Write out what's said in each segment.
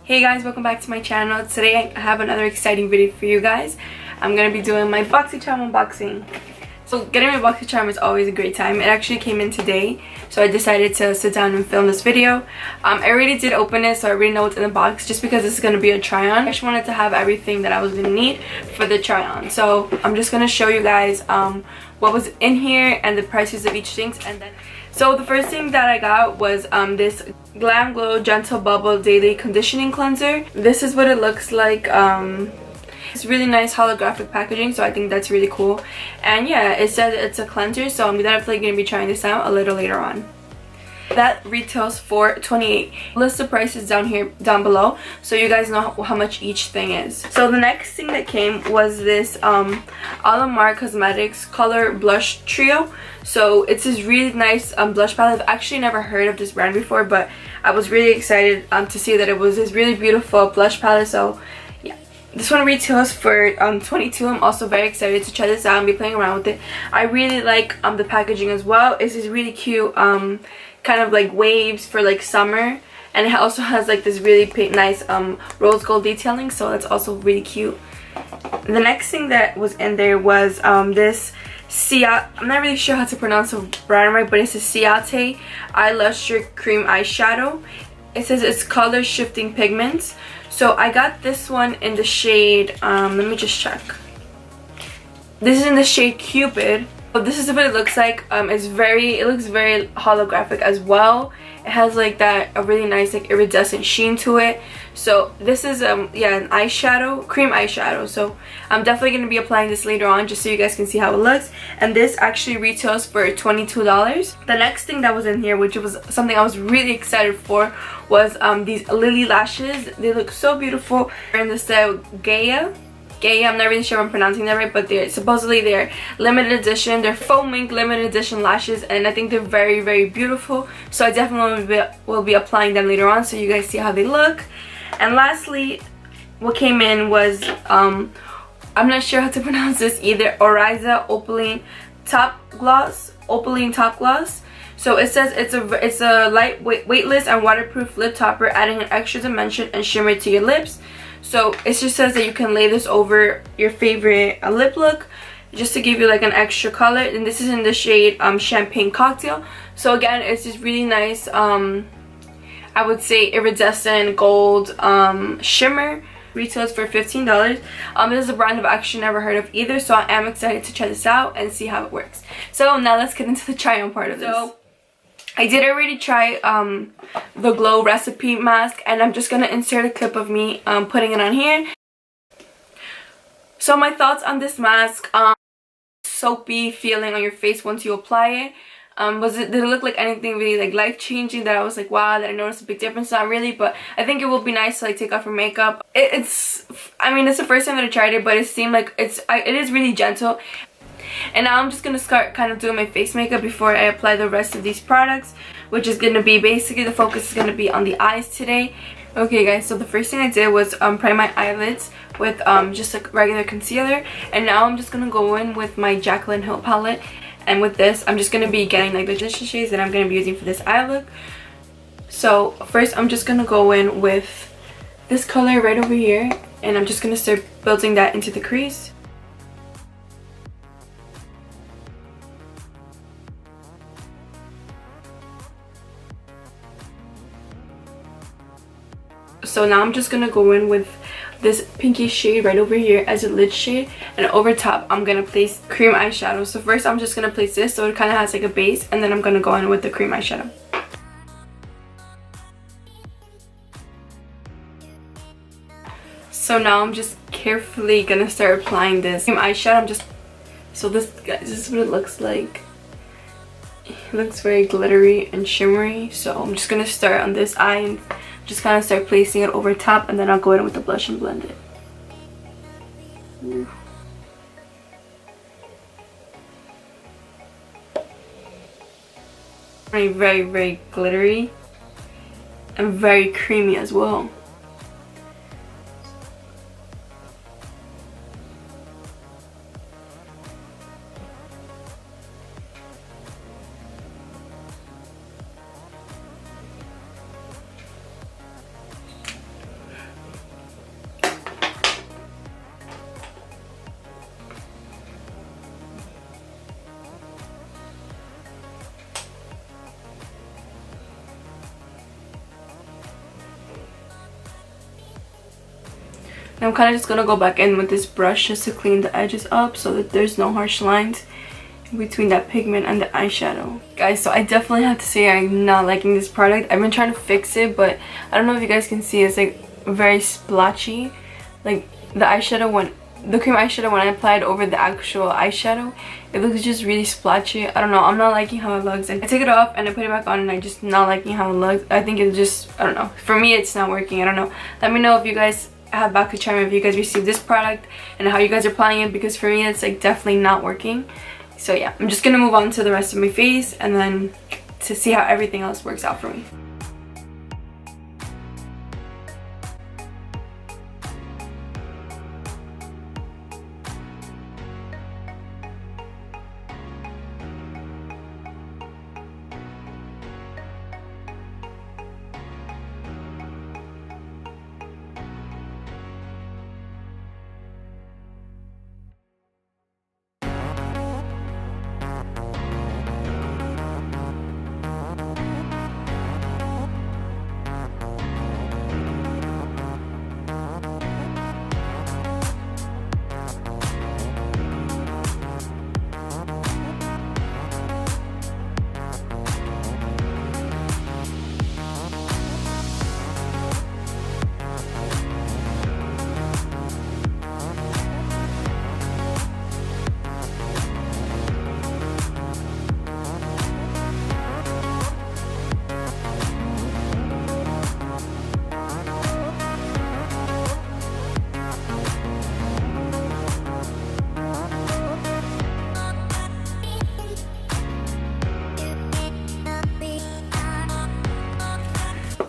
Hey guys, welcome back to my channel. Today I have another exciting video for you guys. I'm going to be doing my Boxycharm unboxing. So getting my Boxycharm is always a great time. It actually came in today, so I decided to sit down and film this video. I already did open it, so I already know what's in the box just because this is going to be a try-on. I just wanted to have everything that I was going to need for the try-on. So I'm just going to show you guys what was in here and the prices of each thing. So the first thing that I got was this Glam Glow Gentle Bubble Daily Conditioning Cleanser. This is what it looks like. It's really nice holographic packaging, so I think that's really cool. And yeah, it says it's a cleanser, so I'm definitely going to be trying this out a little later on. That retails for $28. List the prices down below so you guys know how much each thing is. So the next thing that came was this Alamar Cosmetics Color Blush Trio. So it's this really nice blush palette. I've actually never heard of this brand before, but I was really excited to see that it was this really beautiful blush palette. So yeah, this one retails for $22. I'm also very excited to try this out and be playing around with it. I really like the packaging as well. It's this really cute kind of like waves for like summer, and it also has like this really nice rose gold detailing, so that's also really cute. The next thing that was in there was this I'm not really sure how to pronounce the brand right, but it's a Ciate Eye Lustre Cream Eyeshadow. It says it's color shifting pigments. So I got this one in the shade, let me just check. This is in the shade Cupid. But this is what it looks like. It looks very holographic as well. It has like a really nice like iridescent sheen to it. So this is yeah, an eyeshadow, cream eyeshadow. So I'm definitely going to be applying this later on just so you guys can see how it looks. And this actually retails for $22. The next thing that was in here, which was something I was really excited for, was these Lily lashes. They look so beautiful. They're in the style Gaia. I'm not really sure if I'm pronouncing that right, but they're limited edition. They're faux mink limited edition lashes, and I think they're very, very beautiful. So I definitely will be applying them later on so you guys see how they look. And lastly, what came in was I'm not sure how to pronounce this either. Oriza Opaline Top Gloss. So it says it's a lightweight, weightless, and waterproof lip topper, adding an extra dimension and shimmer to your lips. So it just says that you can lay this over your favorite lip look just to give you like an extra color. And this is in the shade Champagne Cocktail. So again, it's just really nice, I would say iridescent gold shimmer. Retails for $15. This is a brand I've actually never heard of either, so I am excited to try this out and see how it works. So now let's get into the try-on part of this. So I did already try the Glow Recipe Mask, and I'm just going to insert a clip of me putting it on here. So my thoughts on this mask, soapy feeling on your face once you apply it. Did it look like anything really like life-changing that I was like, wow, that I noticed a big difference? Not really, but I think it will be nice to like take off your makeup. I mean, it's the first time that I tried it, but it seemed like it is really gentle. And now I'm just going to start kind of doing my face makeup before I apply the rest of these products, which is going to be basically the focus is going to be on the eyes today. Okay guys, so the first thing I did was prime my eyelids with just a regular concealer, and now I'm just going to go in with my Jaclyn Hill palette, and with this I'm just going to be getting like the shades that I'm going to be using for this eye look. So first I'm just going to go in with this color right over here, and I'm just going to start building that into the crease. So now I'm just going to go in with this pinky shade right over here as a lid shade, and over top I'm going to place cream eyeshadow. So first I'm just going to place this so it kind of has like a base, and then I'm going to go in with the cream eyeshadow. So now I'm just carefully going to start applying this cream eyeshadow. So this, guys, this is what it looks like. It looks very glittery and shimmery. So I'm just going to start on this eye and just kind of start placing it over top, and then I'll go in with the blush and blend it. Ooh. Very, very, very glittery and very creamy as well. And I'm kind of just gonna go back in with this brush just to clean the edges up so that there's no harsh lines between that pigment and the eyeshadow. Guys, so I definitely have to say I'm not liking this product. I've been trying to fix it, but I don't know if you guys can see, it's like very splotchy. Like the eyeshadow, when the cream eyeshadow, when I applied over the actual eyeshadow, it looks just really splotchy. I don't know, I'm not liking how it looks. And I take it off and I put it back on and I'm just not liking how it looks. I think it's just, I don't know, for me it's not working. I don't know, let me know if you guys have Boxycharm, if you guys received this product and how you guys are applying it, because for me it's like definitely not working. So yeah, I'm just gonna move on to the rest of my face and then to see how everything else works out for me.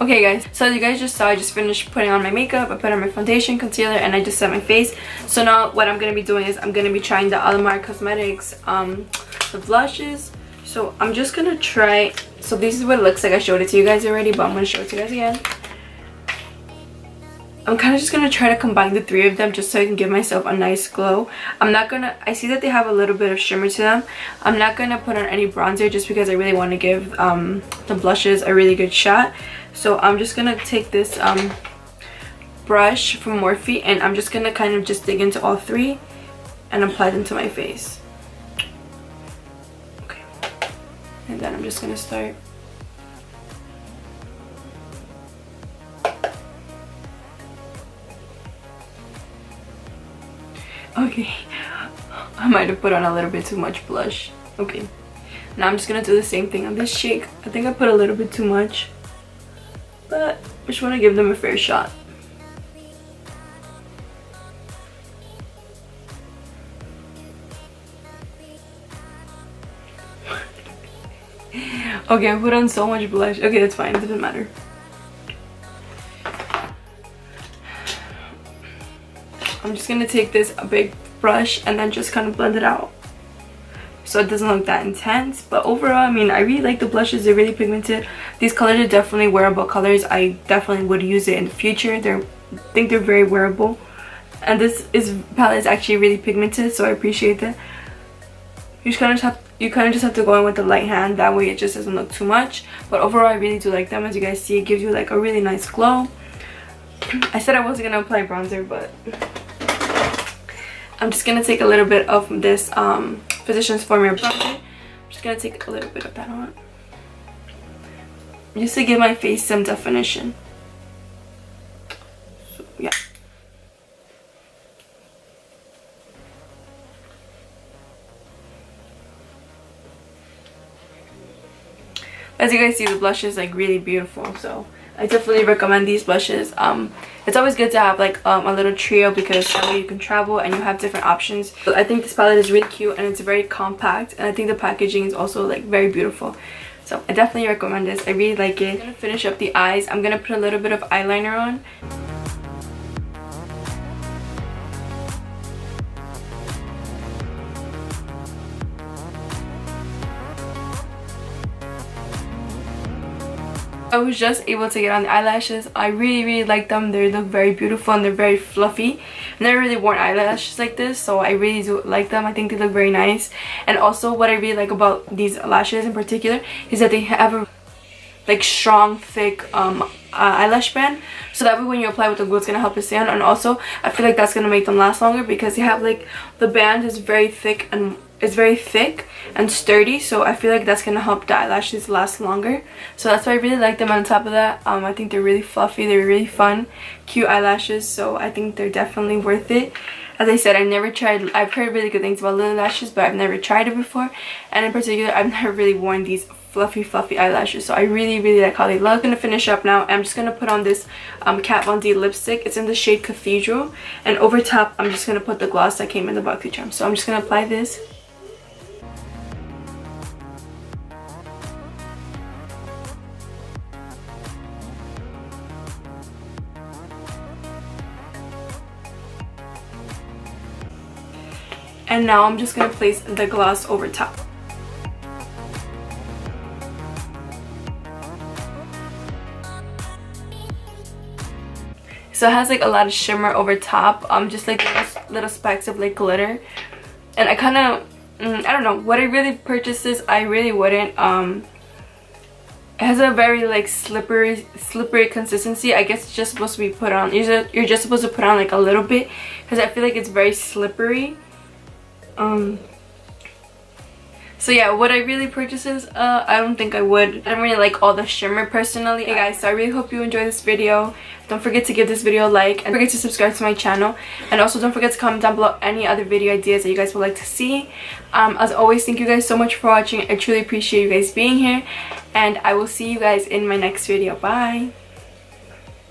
Okay guys, so as you guys just saw, I just finished putting on my makeup. I put on my foundation, concealer, and I just set my face. So now what I'm going to be doing is I'm going to be trying the Alamar Cosmetics the blushes. So I'm just going to try, so this is what it looks like. I showed it to you guys already, but I'm going to show it to you guys again. I'm kind of just going to try to combine the three of them just so I can give myself a nice glow. I'm not going to, I see that they have a little bit of shimmer to them. I'm not going to put on any bronzer just because I really want to give the blushes a really good shot. So I'm just going to take this brush from Morphe and I'm just going to kind of just dig into all three and apply them to my face. Okay. And then I'm just going to start. Okay, I might have put on a little bit too much blush. Okay, now I'm just gonna do the same thing on this cheek. I think I put a little bit too much, but I just want to give them a fair shot. Okay, I put on so much blush. Okay, that's fine, it doesn't matter. I'm just gonna take this big brush and then just kind of blend it out so it doesn't look that intense. But overall, I mean, I really like the blushes. They're really pigmented. These colors are definitely wearable colors. I definitely would use it in the future. I think they're very wearable, and this palette is actually really pigmented, so I appreciate that. You kind of just have to go in with the light hand, that way it just doesn't look too much. But overall, I really do like them. As you guys see, it gives you like a really nice glow. I said I wasn't gonna apply bronzer, but I'm just gonna take a little bit of this Physicians Formula bronzer. I'm just gonna take a little bit of that on, just to give my face some definition. So, yeah. As you guys see, the blush is like really beautiful, so I definitely recommend these blushes. It's always good to have like a little trio, because that way you can travel and you have different options. So I think this palette is really cute and it's very compact, and I think the packaging is also like very beautiful. So I definitely recommend this. I really like it. I'm gonna finish up the eyes. I'm gonna put a little bit of eyeliner on. I was just able to get on the eyelashes. I really like them. They look very beautiful and they're very fluffy. I've never really worn eyelashes like this, so I really do like them. I think they look very nice. And also what I really like about these lashes in particular is that they have like strong, thick eyelash band, so that way when you apply with the glue, it's gonna help it stay on. And also I feel like that's gonna make them last longer because you have like the band is very thick and it's very thick and sturdy, so I feel like that's gonna help the eyelashes last longer. So that's why I really like them. On top of that, I think they're really fluffy, they're really fun, cute eyelashes, so I think they're definitely worth it. As I said, I've heard really good things about Lily lashes, but I've never tried it before, and in particular I've never really worn these fluffy eyelashes, so I really like how they look. I'm gonna finish up now. I'm just gonna put on this Kat Von D lipstick. It's in the shade Cathedral, and over top I'm just gonna put the gloss that came in the Boxycharm. So I'm just gonna apply this. And now I'm just gonna place the gloss over top. So it has like a lot of shimmer over top, just like little specks of like glitter. And I kind of, I don't know, would I really purchase this? I really wouldn't. It has a very like slippery consistency. I guess it's just supposed to be put on. You're just supposed to put on like a little bit because I feel like it's very slippery. So yeah, would I really purchase this? I don't think I would. I don't really like all the shimmer personally. Hey guys, so I really hope you enjoyed this video. Don't forget to give this video a like, and don't forget to subscribe to my channel, and also don't forget to comment down below any other video ideas that you guys would like to see. As always, thank you guys so much for watching. I truly appreciate you guys being here, and I will see you guys in my next video. Bye.